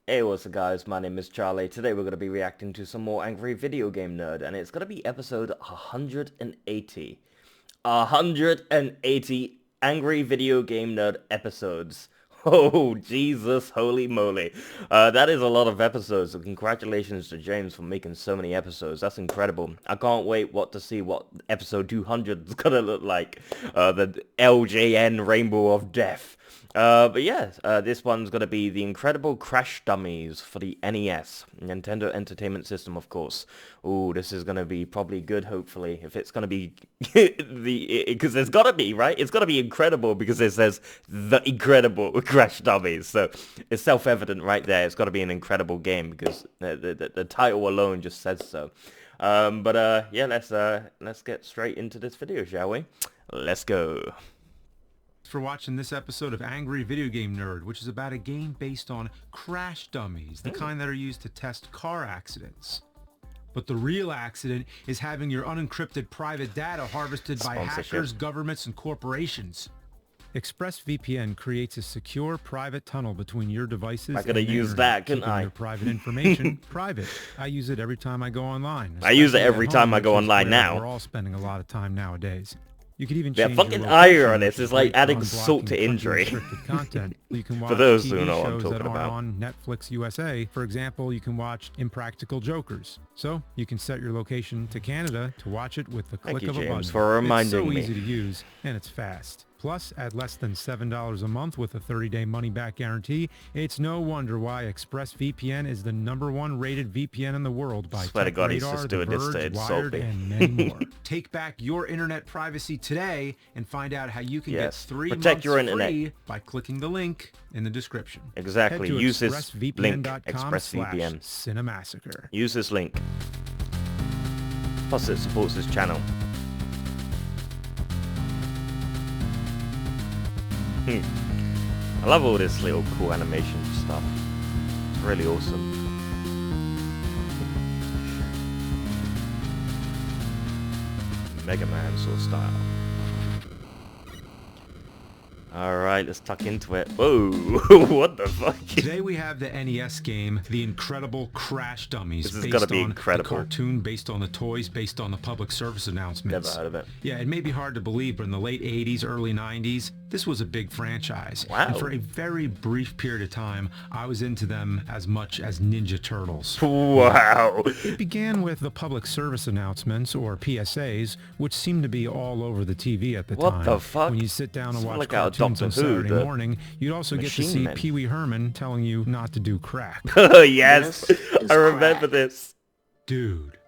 Hey, what's up guys, my name is Charlie. Today we're going to be reacting to some more Angry Video Game Nerd, and it's going to be episode 180. 180 Angry Video Game Nerd episodes. Oh, Jesus, holy moly. That is a lot of episodes, so congratulations to James for making so many episodes. That's incredible. I can't wait to see what episode 200 is going to look like. The LJN Rainbow of Death. But yeah, this one's going to be the Incredible Crash Dummies for the NES, Nintendo Entertainment System, of course. Ooh, this is going to be probably good, hopefully, if it's going to be because there's got to be, right? It's got to be incredible because it says the Incredible Crash Dummies, so it's self-evident right there. It's got to be an incredible game because the title alone just says so. Yeah, let's get straight into this video, shall we? Let's go. For watching this episode of Angry Video Game Nerd, which is about a game based on crash dummies, the kind that are used to test car accidents. But the real accident is having your unencrypted private data harvested by hackers, governments, and corporations. ExpressVPN creates a secure private tunnel between your devices. I gotta use that, couldn't I? Your private information private. I use it every time I go online. I use it every time I go online now. We're all spending a lot of time nowadays. You could even change fucking ire on this is like adding salt to injury. Content. You can watch For those TV who know what I'm shows talking that aren't about. on Netflix USA. For example, you can watch Impractical Jokers. So you can set your location to Canada to watch it with the click of a button. For reminding me. It's so easy to use and it's fast. Plus, at less than $7 a month with a 30-day money-back guarantee, it's no wonder why ExpressVPN is the #1 rated VPN in the world by Swear to God, he's just doing this to insult me. And many more. Take back your internet privacy today and find out how you can get 3 Protect months your internet free by clicking the link in the description. Exactly. Use this link, ExpressVPN. Cinemassacre. Use this link. Plus, it supports this channel. I love all this little cool animation stuff. It's really awesome. Mega Man sort of style. Alright, let's tuck into it. Whoa, what the fuck? Today we have the NES game, The Incredible Crash Dummies. This is gonna be incredible. The cartoon based on the toys, based on the public service announcements. Never heard of it. Yeah, it may be hard to believe, but in the late 80s, early 90s, this was a big franchise. Wow. And for a very brief period of time, I was into them as much as Ninja Turtles. Wow. It began with the public service announcements, or PSAs, which seemed to be all over the TV at the time. What the fuck? When you sit down and watch like cartoons on Saturday the morning, you'd also get to see Pee Wee Herman telling you not to do crack. Yes, I remember this. Dude,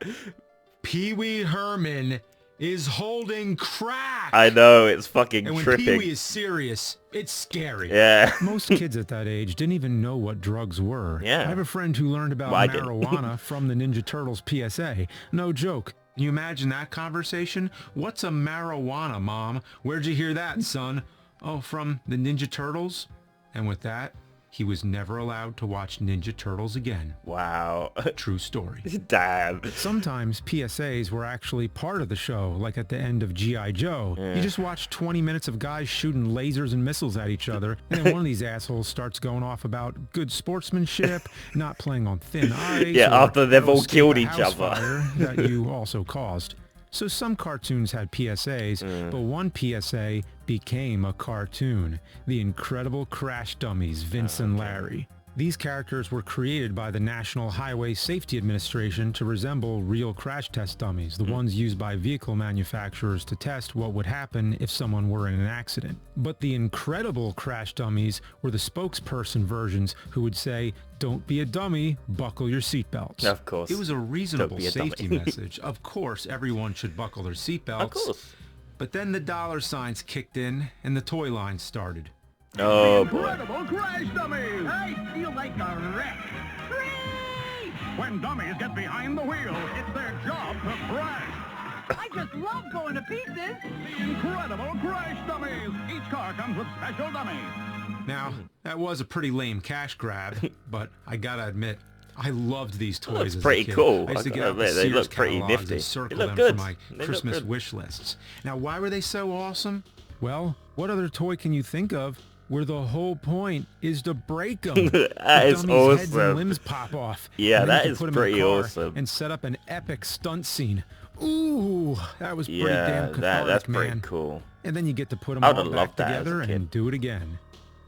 Pee Wee Herman is holding crack. I know, it's fucking and when tripping. Pee Wee is serious, it's scary. Yeah. Most kids at that age didn't even know what drugs were. Yeah. I have a friend who learned about marijuana from the Ninja Turtles PSA. No joke. Can you imagine that conversation? What's a marijuana, Mom? Where'd you hear that, son? Oh, from the Ninja Turtles? And with that, he was never allowed to watch Ninja Turtles again. Wow. True story. Damn. Sometimes PSAs were actually part of the show, like at the end of G.I. Joe. Yeah. You just watch 20 minutes of guys shooting lasers and missiles at each other, and then one of these assholes starts going off about good sportsmanship, not playing on thin ice. Yeah, after they've all killed each other. That you also caused. So some cartoons had PSAs, but one PSA became a cartoon. The Incredible Crash Dummies, Vince and Larry. These characters were created by the National Highway Safety Administration to resemble real crash test dummies, the ones used by vehicle manufacturers to test what would happen if someone were in an accident. But the Incredible Crash Dummies were the spokesperson versions who would say, "Don't be a dummy, buckle your seatbelts." Of course. It was a reasonable safety dummy. message. Of course, everyone should buckle their seatbelts. Of course. But then the dollar signs kicked in and the toy line started. Oh boy. Incredible Crash Dummies! I feel like a wreck. Hooray! When dummies get behind the wheel, it's their job to crash. I just love going to pieces. The Incredible Crash Dummies! Each car comes with special dummies. Now, that was a pretty lame cash grab, but I gotta admit, I loved these toys as a pretty kid. cool. I used to I get gotta out the admit, they Sears look pretty catalogs nifty. and circle They look them good. for my They look Christmas good. wish lists. Now, why were they so awesome? Well, what other toy can you think of where the whole point is to break them. That is dummies' heads and awesome. limbs pop off. Yeah, and then that you is can put 'em in a pretty car awesome. and set up an epic stunt scene. Ooh, that was pretty Yeah, damn cathartic, that's man. pretty cool. And then you get to put them I all would've back loved that as a together kid. and do it again.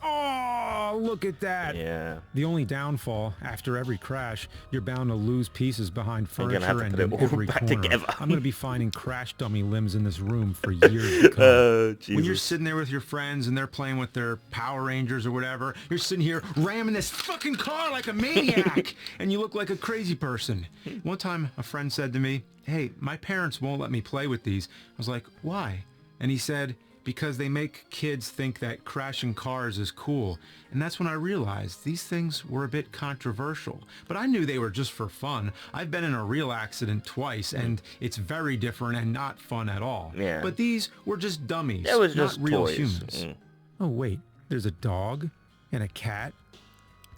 Oh, look at that. Yeah. The only downfall, after every crash, you're bound to lose pieces behind You're gonna have furniture to and put in it all every back corner. together. I'm going to be finding crash dummy limbs in this room for years to come. Oh, Jesus. When you're sitting there with your friends and they're playing with their Power Rangers or whatever, you're sitting here ramming this fucking car like a maniac, and you look like a crazy person. One time, a friend said to me, "Hey, my parents won't let me play with these." I was like, "Why?" And he said, "Because they make kids think that crashing cars is cool." And that's when I realized these things were a bit controversial. But I knew they were just for fun. I've been in a real accident twice, and it's very different and not fun at all. Yeah. But these were just dummies, That was not just real toys. humans. Mm. Oh, wait, there's a dog and a cat.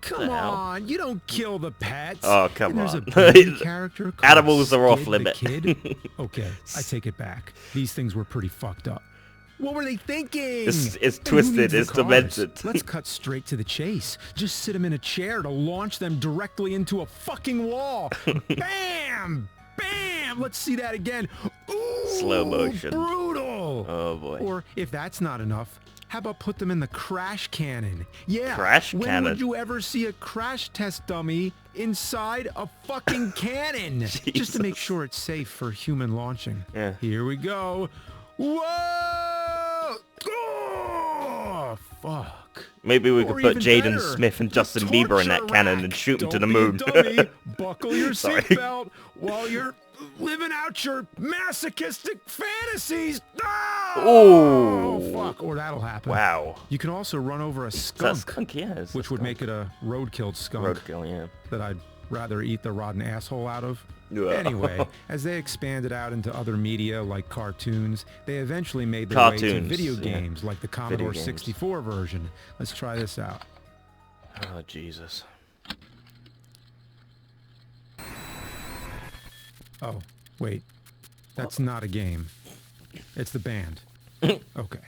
Come The hell? on, you don't kill the pets. Oh, come and there's on. a baby character called Animals are off Skid the limit. Kid. Okay, I take it back. These things were pretty fucked up. What were they thinking? It's And who twisted, needs the it's cars? demented. Let's cut straight to the chase. Just sit them in a chair to launch them directly into a fucking wall. Bam! Bam! Let's see that again. Ooh, Slow motion. Brutal. Oh, boy. Or if that's not enough, how about put them in the crash cannon? Yeah. Crash when cannon? would you ever see a crash test dummy inside a fucking cannon? Just to make sure it's safe for human launching. Yeah. Here we go. Whoa! Oh, fuck. Maybe we Or could put even Jaden better, Smith and the Justin Bieber in that torture cannon rack. and shoot him to Don't the be a moon. dummy. Buckle your Sorry. seatbelt while you're living out your masochistic fantasies. Oh, Ooh. fuck. Or that'll happen. Wow. You can also run over a Is that skunk, skunk? Yeah. it's a which would skunk. make it a road-killed skunk Roadkill, yeah. that I'd rather eat the rotten asshole out of. Yeah. Anyway, as they expanded out into other media like cartoons, they eventually made their way to Cartoons, video yeah. games like the Commodore games. 64 version. Let's try this out. Oh, Jesus. Oh, wait. That's not a game. It's the band. Okay.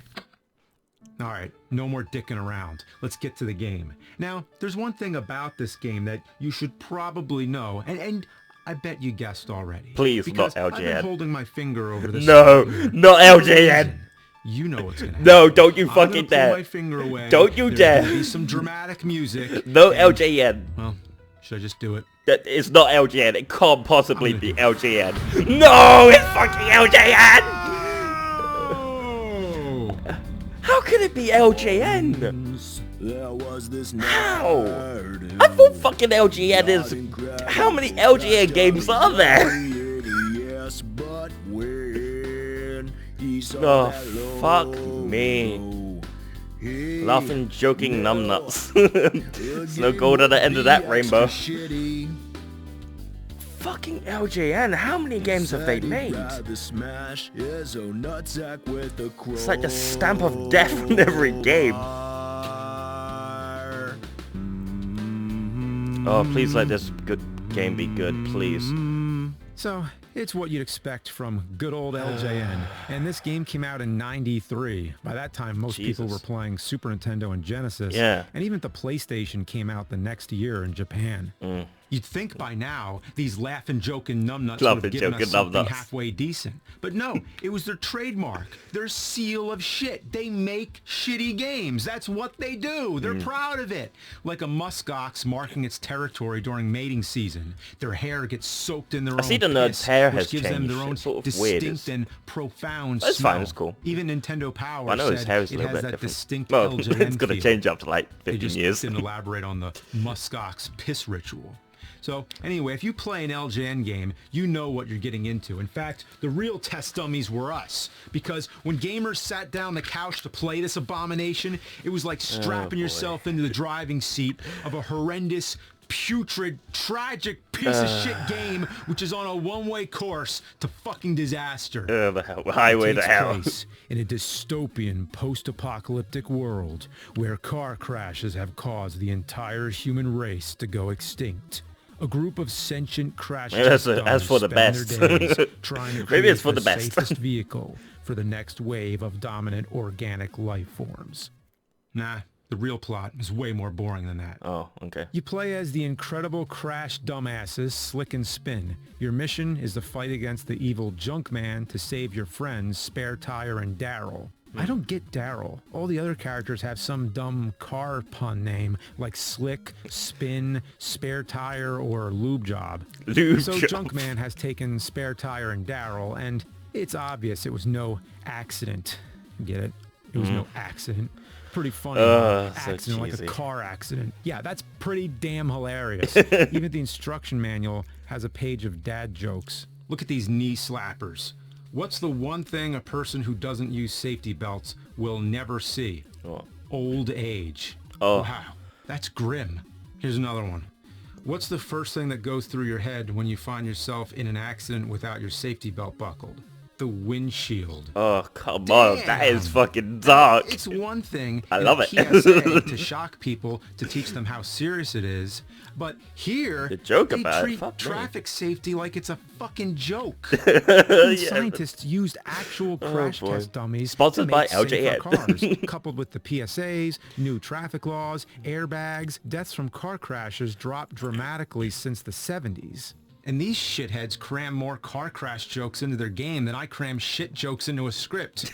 All right, no more dicking around. Let's get to the game. Now, there's one thing about this game that you should probably know, and I bet you guessed already. Please, because not I've been LJN. holding my finger over this. No, screen. not LJN. Listen, you know what's gonna happen. No, don't you I'm gonna fucking pull dare. my finger away. Don't you There's dare. gonna be some dramatic music. No and- LJN. Well, should I just do it? That it's not LJN. It can't possibly I'm be gonna LJN. No, it's fucking LJN. Oh! How can it be LJN? There was this How? nerd I thought fucking LJN is... How many LJN games are there? Yes, but when he saw Oh, that fuck logo, me. he Laughing, joking numbnuts. the There's no game gold at the end of that would be rainbow. extra shitty. Fucking LJN, how many games have they Said he'd made? rather smash his own nutsack with a It's like the stamp of death on every game. crowbar. Oh, please let this good game be good, please. So, it's what you'd expect from good old LJN. And this game came out in '93. By that time, most people Jesus. were playing Super Nintendo and Genesis. Yeah. And even the PlayStation came out the next year in Japan. You'd think by now, these laughing, joking numbnuts would Laughing, have given joking us something numbnuts. halfway decent. But no, it was their trademark, their seal of shit. They make shitty games. That's what they do. They're proud of it. Like a muskox marking its territory during mating season. Their hair gets soaked in their own see the nerd's piss, hair which has gives them their changed. own It's sort of weird. distinct and profound That's smell. fine, it's cool. Even Nintendo Power I know his said hair is a it little has bit that different. distinct Well, LJN it's gonna feel. change after like They 15 just years. didn't elaborate on the muskox piss ritual. So anyway, if you play an LJN game, you know what you're getting into. In fact, the real test dummies were us. Because when gamers sat down the couch to play this abomination, it was like strapping yourself into the driving seat of a horrendous, putrid, tragic piece of shit game which is on a one-way course to fucking disaster. The hell, highway to Takes hell. place in a dystopian post-apocalyptic world where car crashes have caused the entire human race to go extinct. A group of sentient crash Maybe that's dummies for the spend best. their days trying to Maybe create it's for the best. safest vehicle for the next wave of dominant organic life forms. Nah, The real plot is way more boring than that. Oh, okay. You play as the incredible Crash dumbasses Slick and Spin. Your mission is to fight against the evil Junkman to save your friends Spare Tire and Daryl. I don't get Daryl. All the other characters have some dumb car pun name like Slick, Spin, Spare Tire, or Lube Job. So Junkman has taken Spare Tire and Daryl, and it's obvious it was no accident. Get it? It was no accident. Pretty funny. Accident so like cheesy. a car accident. Yeah, that's pretty damn hilarious. Even the instruction manual has a page of dad jokes. Look at these knee slappers. What's the one thing a person who doesn't use safety belts will never see? Oh. Old age. Oh. Wow, that's grim. Here's another one. What's the first thing that goes through your head when you find yourself in an accident without your safety belt buckled? The windshield. Oh, come on. That is fucking dark. It's one thing I love in it. PSA to shock people, to teach them how serious it is, but here The joke they about it, treat fuck me. traffic safety like it's a fucking joke. Yeah. Scientists used actual crash boy. test dummies Sponsored to by make safer LJN. cars, coupled with the PSAs, new traffic laws, airbags. Deaths from car crashes dropped dramatically since the 70s. And these shitheads cram more car crash jokes into their game than I cram shit jokes into a script.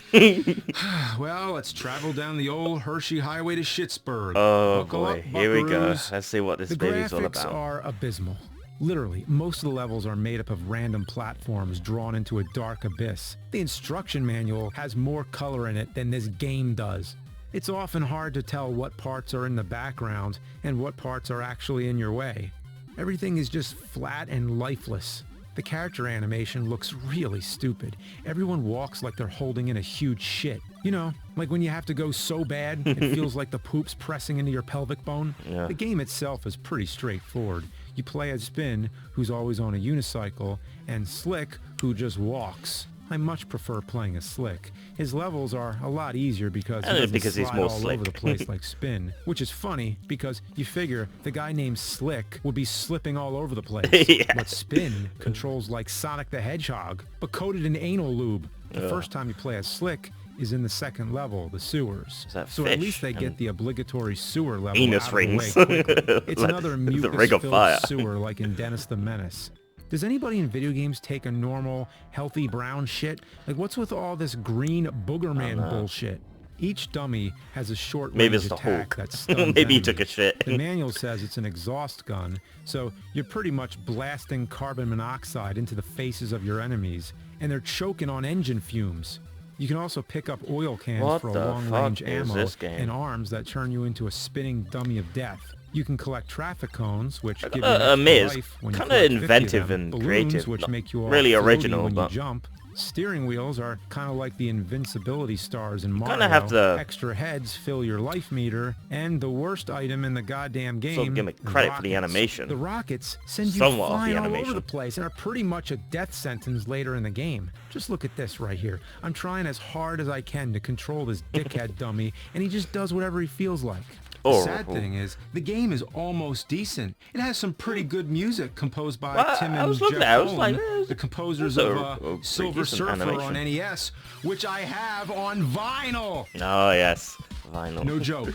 Well, let's travel down the old Hershey Highway to Shittsburg. Oh Buckle boy, up, here we go. buckaroos. Let's see what this The baby's all graphics about. are abysmal. Literally, most of the levels are made up of random platforms drawn into a dark abyss. The instruction manual has more color in it than this game does. It's often hard to tell what parts are in the background and what parts are actually in your way. Everything is just flat and lifeless. The character animation looks really stupid. Everyone walks like they're holding in a huge shit. You know, like when you have to go so bad, it feels like the poop's pressing into your pelvic bone. Yeah. The game itself is pretty straightforward. You play as Spin, who's always on a unicycle, and Slick, who just walks. I much prefer playing as Slick. His levels are a lot easier because he doesn't because he's slide more all slick. over the place like Spin, which is funny because you figure the guy named Slick would be slipping all over the place. Yeah. But Spin controls like Sonic the Hedgehog, but coated in anal lube. The first time you play as Slick is in the second level, the sewers. that So at fish least they get and the obligatory sewer level anus out of rings. the way quickly. It's Like another the ring of mucus-filled fire. sewer like in Dennis the Menace. Does anybody in video games take a normal, healthy brown shit? Like, what's with all this green boogerman bullshit? Each dummy has a short Maybe range it's the attack Hulk. that stuns Maybe he enemies. took a shit. The manual says it's an exhaust gun, so you're pretty much blasting carbon monoxide into the faces of your enemies, and they're choking on engine fumes. You can also pick up oil cans What for a the long-range fuck is ammo this game? and arms that turn you into a spinning dummy of death. You can collect traffic cones, which give you gotta an admit, extra it's life when you kinda collect 50 of inventive them. and Balloons, creative, which not make you all really floaty original, when but- you jump. Steering wheels are kind of like the invincibility stars in Mario. kinda have to- Extra heads fill your life meter, and the worst item in the goddamn game. give me is credit for the rockets. animation. The rockets send you Somewhat of the flying all over animation. the place and are pretty much a death sentence later in the game. Just look at this right here. I'm trying as hard as I can to control this dickhead dummy, and he just does whatever he feels like. The Oh, sad oh. thing is, the game is almost decent. It has some pretty good music composed by Well, Tim I and was Jeff looking at it, I was Owen, like, the composers this of is a pretty Silver decent Surfer animation. on NES, which I have on vinyl. Oh, yes. Vinyl. No joke.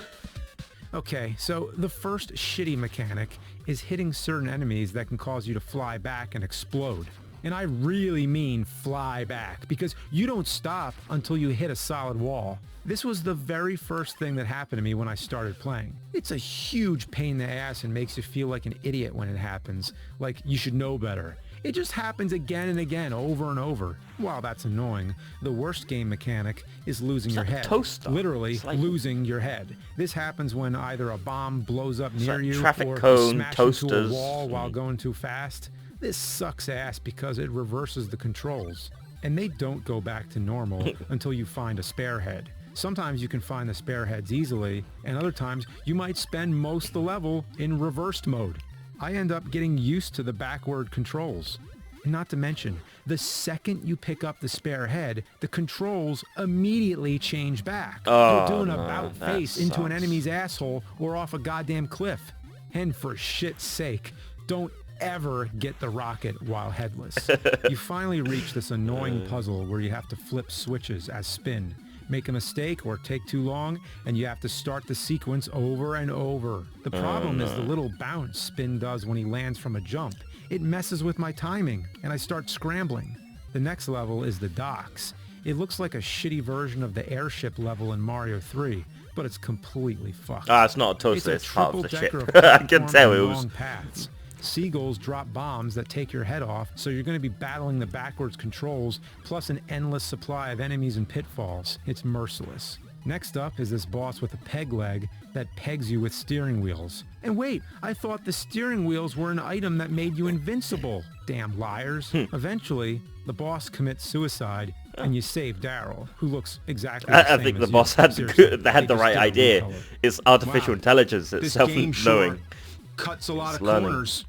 Okay, so the first shitty mechanic is hitting certain enemies that can cause you to fly back and explode. And I really mean fly back, because you don't stop until you hit a solid wall. This was the very first thing that happened to me when I started playing. It's a huge pain in the ass and makes you feel like an idiot when it happens, like you should know better. It just happens again and again, over and over. While that's annoying, the worst game mechanic is losing your like a head. toaster. Literally It's like- losing your head. This happens when either a bomb blows up near like you traffic or you cone, smash toasters. into a wall while going too fast. This sucks ass because it reverses the controls. And they don't go back to normal until you find a spare head. Sometimes you can find the spare heads easily, and other times you might spend most of the level in reversed mode. I end up getting used to the backward controls. Not to mention, the second you pick up the spare head, the controls immediately change back. Oh, You'll do an no, about that face into an sucks. enemy's asshole or off a goddamn cliff. And for shit's sake, don't ever get the rocket while headless. You finally reach this annoying puzzle where you have to flip switches as Spin. Make a mistake or take too long, and you have to start the sequence over and over. The problem is the little bounce Spin does when he lands from a jump. It messes with my timing, and I start scrambling. The next level is the docks. It looks like a shitty version of the airship level in Mario 3, but it's completely fucked. Ah, it's not a toaster, it's part of the ship. Triple-decker I can tell it and was... long paths. Seagulls drop bombs that take your head off, so you're going to be battling the backwards controls, plus an endless supply of enemies and pitfalls. It's merciless. Next up is this boss with a peg leg that pegs you with steering wheels. And wait, I thought the steering wheels were an item that made you invincible. Damn liars. Eventually, the boss commits suicide, and you save Daryl, who looks exactly the same I think as the you. boss had Seriously, they had the just right did a idea. recolor. It's artificial Wow. intelligence. It's This game sure self-knowing. cuts a lot It's of learning. corners.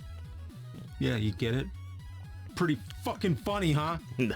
Yeah, you get it? Pretty fucking funny, huh? No.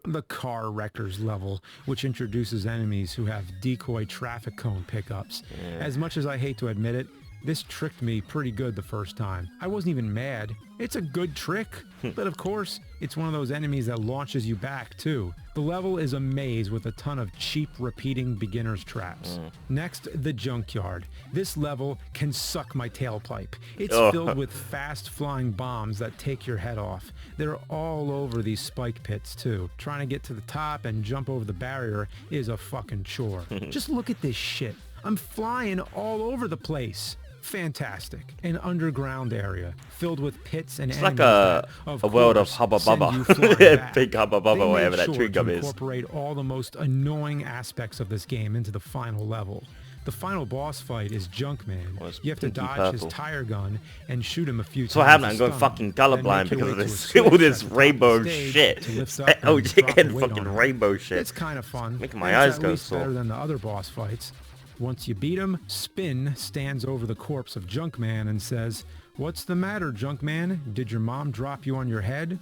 The Car Wreckers level, which introduces enemies who have decoy traffic cone pickups. As much as I hate to admit it, this tricked me pretty good the first time. I wasn't even mad. It's a good trick. But of course, it's one of those enemies that launches you back too. The level is a maze with a ton of cheap repeating beginner's traps. Next, the Junkyard. This level can suck my tailpipe. It's filled with fast flying bombs that take your head off. They're all over these spike pits too. Trying to get to the top and jump over the barrier is a fucking chore. Just look at this shit. I'm flying all over the place. Fantastic. An underground area filled with pits and It's enemies like a world of course, Hubba send Bubba. you flying back. Big Hubba They Bubba, made whatever that sure chewing gum to is. incorporate all the most annoying aspects of this game into the final level. The final boss fight is Junkman. Well, it's You have to pinky dodge his purple. tire gun and shoot him a few times. So what happened? to I'm going stun fucking him, then colorblind make your because of way to a this switch all this at the top of the rainbow stage shit. to lift up and Oh, drop the chicken weight fucking on him. rainbow shit. It's kind of fun. Making my and eyes it's at go least sore. better than the other boss fights. Once you beat him, Spin stands over the corpse of Junkman and says, "What's the matter, Junkman? Did your mom drop you on your head?"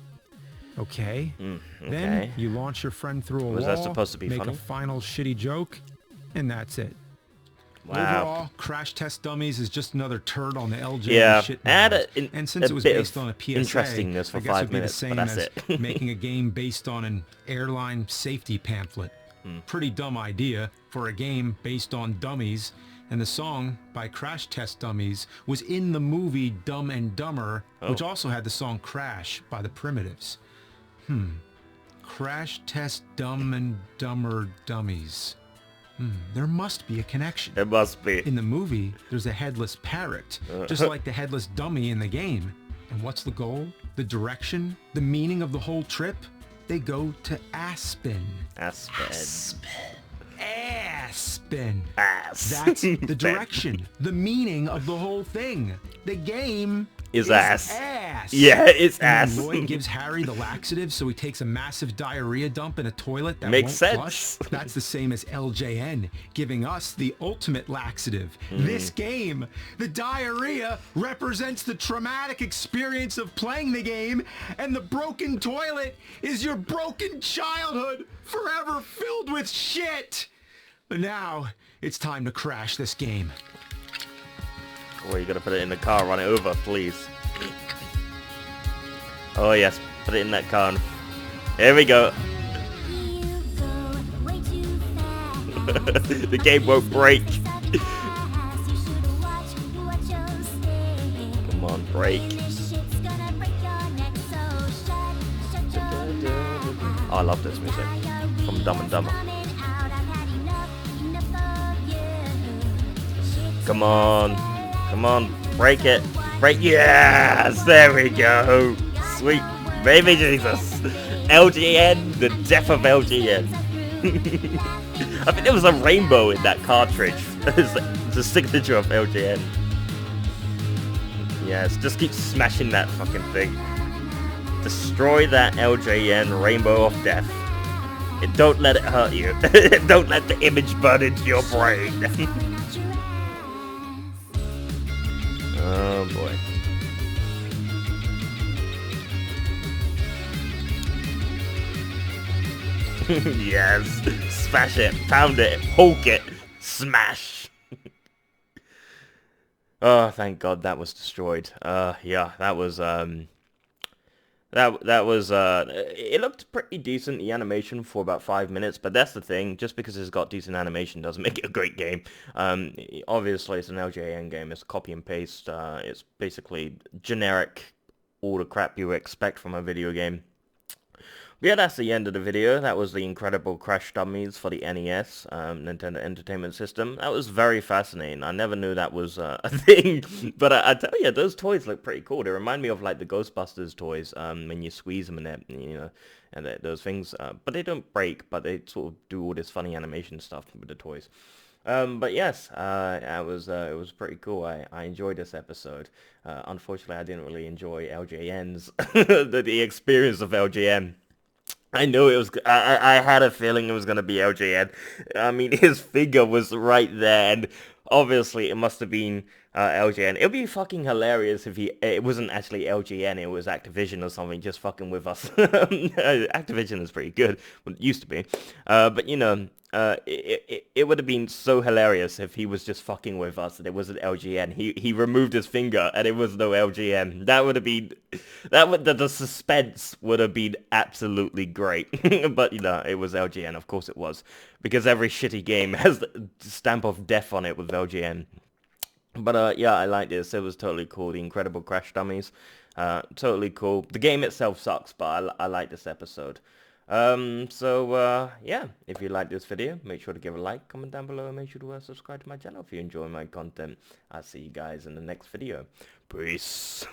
Okay. Then okay. you launch your friend through a Was wall, that supposed to be make funny? a final shitty joke, and that's it. Wow. Overall, Crash Test Dummies is just another turd on the LJ Yeah, shit add mounds. a- And since a it was bit based of on a PSA, interestingness for I guess 5 it'd be the minutes, same but that's as it. making a game based on an airline safety pamphlet. Pretty dumb idea for a game based on dummies. And the song by Crash Test Dummies was in the movie Dumb and Dumber, which also had the song Crash by the Primitives. Crash Test Dumb and Dumber Dummies. There must be a connection. It must be. In the movie, there's a headless parrot, just like the headless dummy in the game. And what's the goal? The direction? The meaning of the whole trip? They go to Aspen. Aspen. Aspen. Ass. That's the direction, the meaning of the whole thing. The game Is ass. ass. Yeah, it's And ass. then Lloyd gives Harry the laxative, so he takes a massive diarrhea dump in a toilet that Makes won't flush. sense. That's the same as LJN giving us the ultimate laxative. This game, the diarrhea represents the traumatic experience of playing the game, and the broken toilet is your broken childhood, forever filled with shit. But now, it's time to crash this game. Oh, you gotta put it in the car, run it over, please. Oh yes, put it in that car. Here we go. The game won't break. Come on, break. Oh, I love this music from Dumb and Dumber. Come on. Come on, break it. Break, yes! There we go. Sweet baby Jesus. LGN, the death of LGN. I think there was a rainbow in that cartridge. It's the signature of LGN. Yes, just keep smashing that fucking thing. Destroy that LJN rainbow of death. Don't let it hurt you. Don't let the image burn into your brain. Oh boy. Yes. Smash it. Pound it. Poke it. Smash. Oh, thank God that was destroyed. Yeah, that was That was it looked pretty decent, the animation, for about 5 minutes, but that's the thing, just because it's got decent animation doesn't make it a great game. Obviously it's an LJN game, it's copy and paste, it's basically generic, all the crap you expect from a video game. But yeah, that's the end of the video. That was the incredible Crash Dummies for the NES, Nintendo Entertainment System. That was very fascinating. I never knew that was a thing. But I tell you, those toys look pretty cool. They remind me of like the Ghostbusters toys, when you squeeze them in there, you know, and those things. But they don't break, but they sort of do all this funny animation stuff with the toys. But yes, it was pretty cool. I enjoyed this episode. Unfortunately, I didn't really enjoy LJN's, the experience of LJN. I knew it was. I had a feeling it was gonna be LJN. I mean, his figure was right there, and obviously it must have been LJN. It would be fucking hilarious if it wasn't actually LJN. It was Activision or something, just fucking with us. Activision is pretty good. Well, it used to be, but you know. It would have been so hilarious if he was just fucking with us and it wasn't LGN. He removed his finger and it was no LGN. That would have been, the suspense would have been absolutely great. But you know, it was LGN. Of course it was, because every shitty game has the stamp of death on it with LGN. But yeah, I like this. It was totally cool. The Incredible Crash Dummies, totally cool. The game itself sucks, but I like this episode. Yeah, if you like this video, make sure to give a like, comment down below, and make sure to subscribe to my channel if you enjoy my content. I'll see you guys in the next video. Peace.